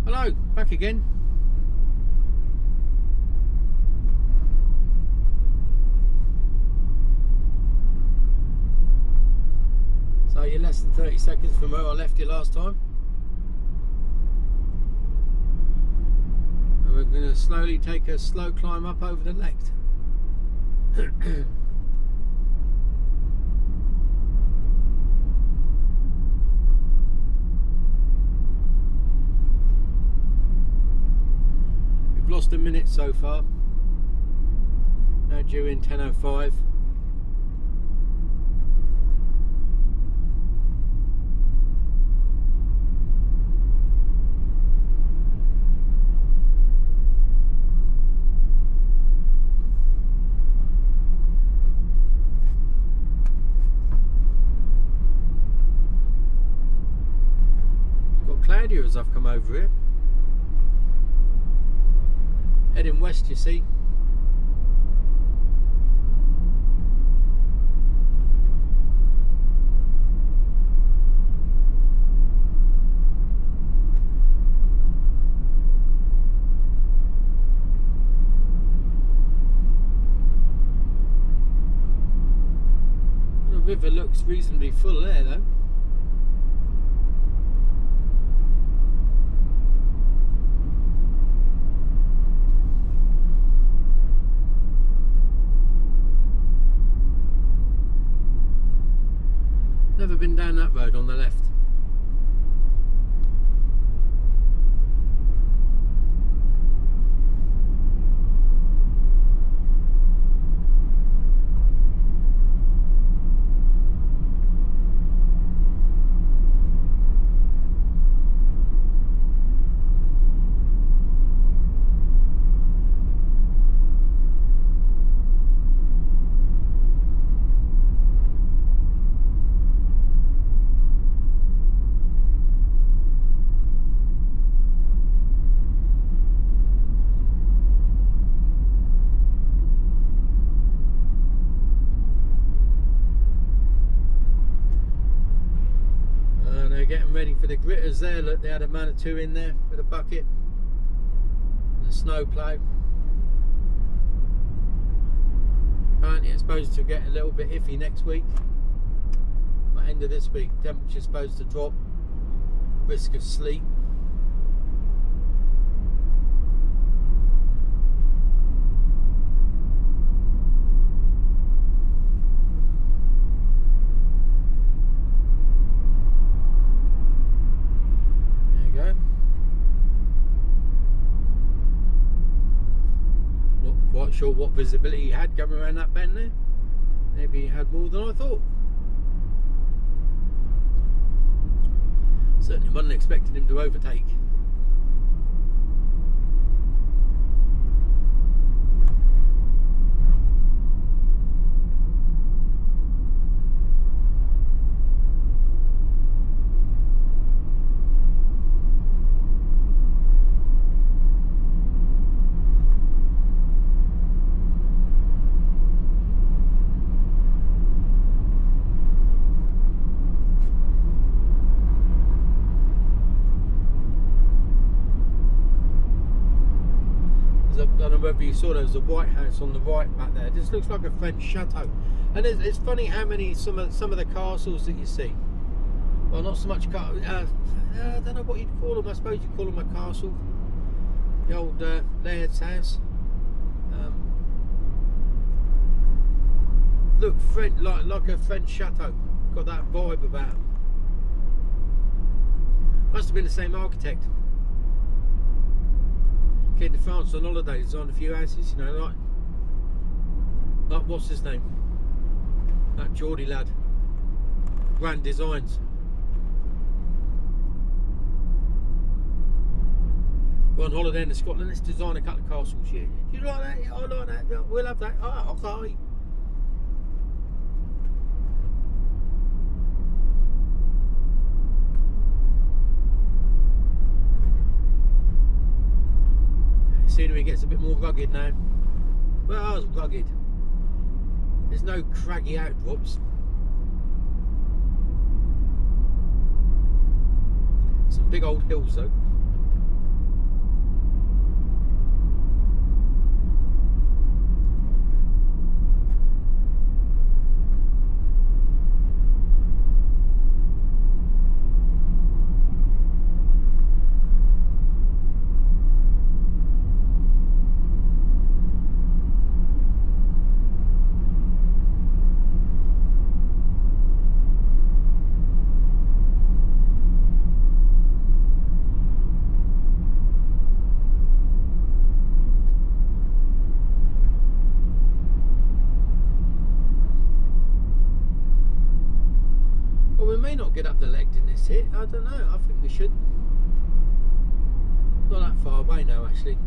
Hello, back again. So you're less than 30 seconds from where I left you last time. And we're going to slowly take a slow climb up over the Lecht. Lost a minute so far. Now due in 10:05. Got cloudier as I've come over here. Heading west, you see. The river looks reasonably full there, though. Never been down that road on the left. Getting ready for the gritters there. Look, they had a man or two in there with a bucket and a snow plough. Apparently it's supposed to get a little bit iffy next week. By the end of this week, temperature's supposed to drop, risk of sleet. Quite sure what visibility he had coming around that bend there. Maybe he had more than I thought. Certainly wasn't expecting him to overtake. I don't know whether you saw there's a White House on the right back there. This looks like a French chateau, and it's funny how many some of the castles that you see. Well, not so much I don't know what you'd call them. I suppose you'd call them a castle. The old Laird's house. Look, French, like a French chateau. Got that vibe about them. Must have been the same architect. Came to France on holiday, designed a few houses, you know, like what's his name? That Geordie lad. Grand Designs. We're on holiday in Scotland, let's design a couple of castles. Yeah. You like that? Yeah, I like that. Yeah, we'll have that. Oh, okay. Scenery gets a bit more rugged now. Well, it's rugged. There's no craggy outdrops. Some big old hills though. We may not get up the Lecht in this hit, I don't know, I think we should. Not that far away now actually.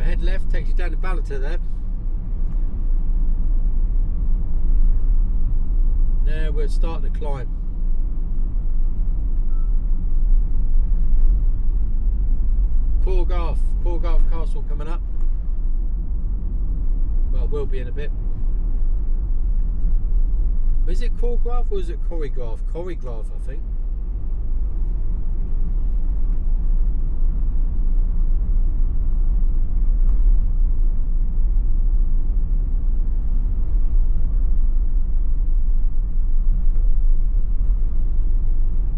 Head left, takes you down to Ballater there. Now we'll start the climb. Corgarth Castle coming up. Well, it will be in a bit. Is it Corgarth or is it Corrigarth? Corrigarth, I think.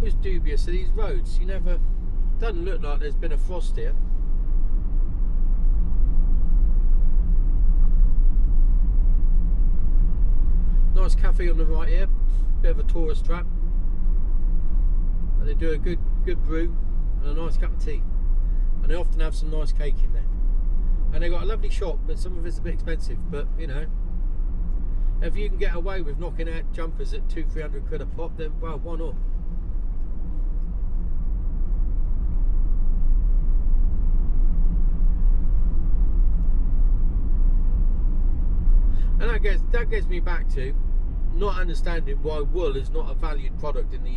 It's dubious of these roads. You never, doesn't look like there's been a frost here. Nice cafe on the right here, bit of a tourist trap. But they do a good brew and a nice cup of tea, and they often have some nice cake in there. And they got a lovely shop, but some of it's a bit expensive. But you know, if you can get away with knocking out jumpers at 200-300 quid a pop, then well, why not? And that gets me back to not understanding why wool is not a valued product in the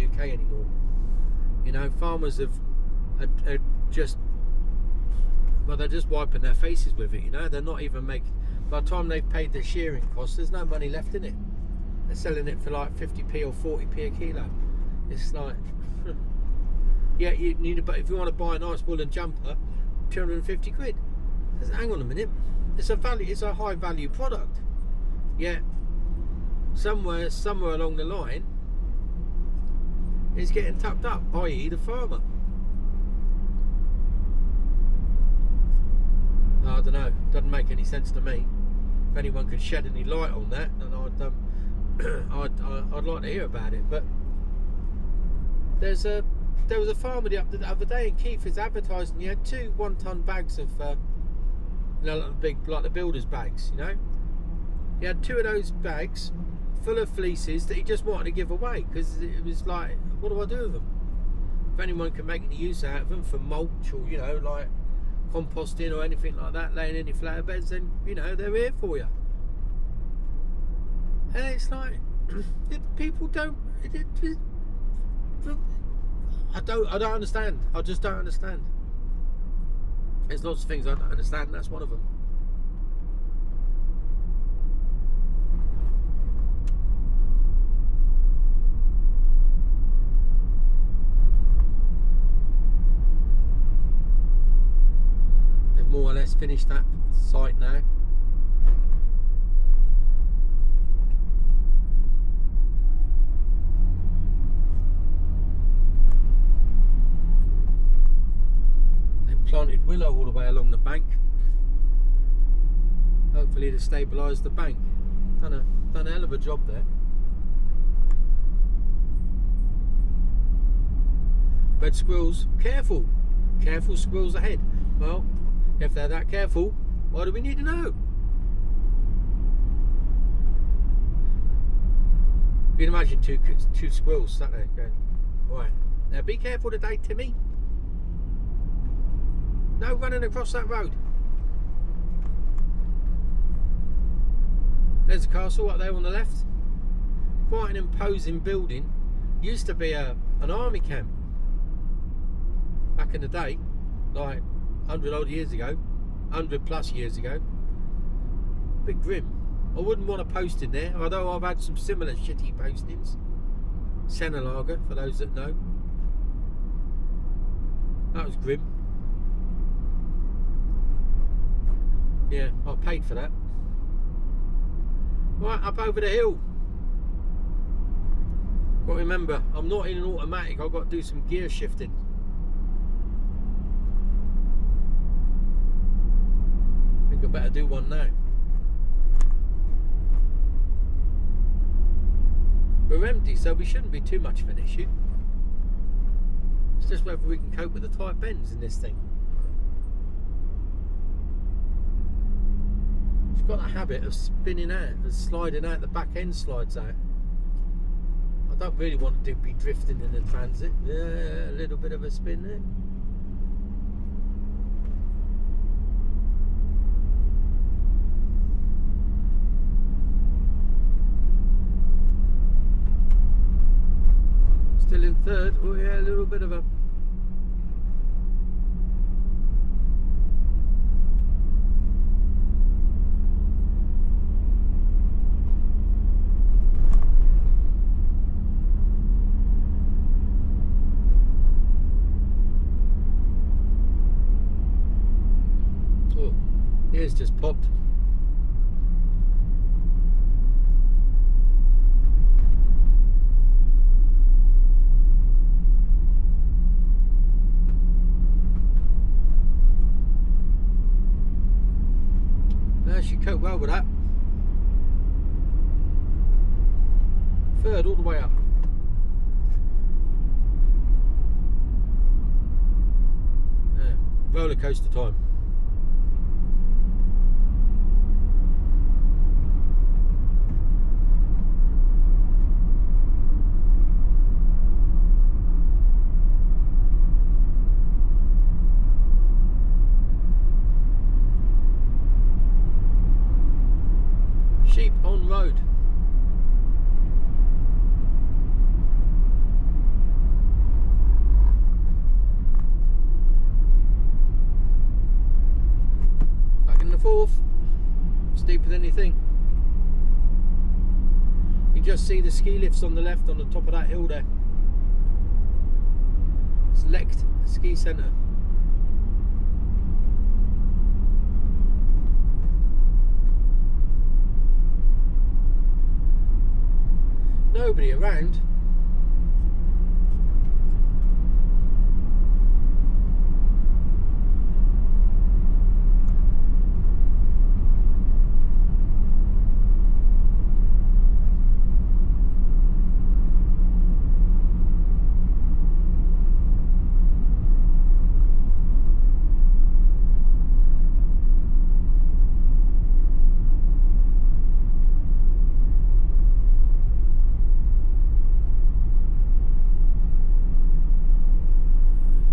UK anymore. You know, farmers are just, well, they're just wiping their faces with it. You know, they're not even making. By the time they've paid their shearing costs, there's no money left in it. They're selling it for like 50p or 40p a kilo. It's like, yeah, you need. But if you want to buy a nice woolen jumper, 250 quid. Hang on a minute. It's a high value product. Yet somewhere along the line it's getting tucked up, i.e. the farmer. I don't know, doesn't make any sense to me. If anyone could shed any light on that, then I'd like to hear about it. But there was a farmer the other day in Keith is advertising. You had 2 1-ton bags of you know, like the big, like the builder's bags, you know. He had 2 of those bags full of fleeces that he just wanted to give away, because it was like, what do I do with them? If anyone can make any use out of them for mulch or, you know, like composting or anything like that, laying any flower beds, then, you know, they're here for you. And it's like, people don't, I don't understand. I just don't understand. There's lots of things I don't understand, and that's one of them. just finished that site now. They've planted willow all the way along the bank. Hopefully to stabilise the bank. Done a hell of a job there. Red squirrels, careful squirrels ahead. Well, if they're that careful, why do we need to know? You can imagine two squirrels sat there going, right, now be careful today, Timmy. No running across that road. There's a castle up there on the left. Quite an imposing building. Used to be an army camp back in the day, like 100 odd years ago, 100 plus years ago. Bit grim. I wouldn't want to post in there, although I've had some similar shitty postings. Senelager, for those that know. That was grim. Yeah, I paid for that. Right, up over the hill. Got to remember, I'm not in an automatic, I've got to do some gear shifting. I think I better do one now. We're empty, so we shouldn't be too much of an issue. It's just whether we can cope with the tight bends in this thing. It's got a habit of spinning out, of sliding out, the back end slides out. I don't really want to be drifting in the transit. Yeah, a little bit of a spin there. Still in third. Oh yeah, a little bit of a... Oh, ears just popped. She coped well with that. Third all the way up. Yeah, roller coaster time. Sheep on road. Back in the fourth. Steeper than you think. You just see the ski lifts on the left on the top of that hill there. It's Lecht ski centre. Nobody around.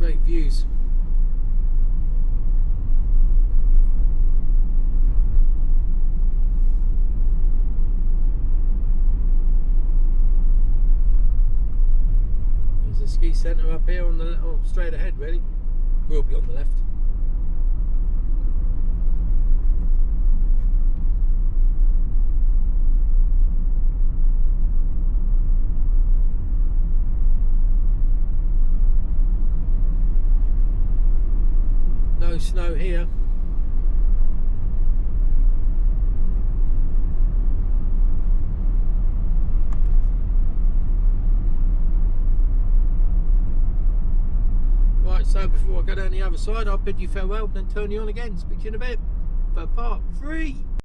Great views. There's a ski centre up here on the straight ahead, really. We'll be on the left. No snow here. before I go down the other side, I'll bid you farewell, then turn you on again. Speak to you in a bit for part 3.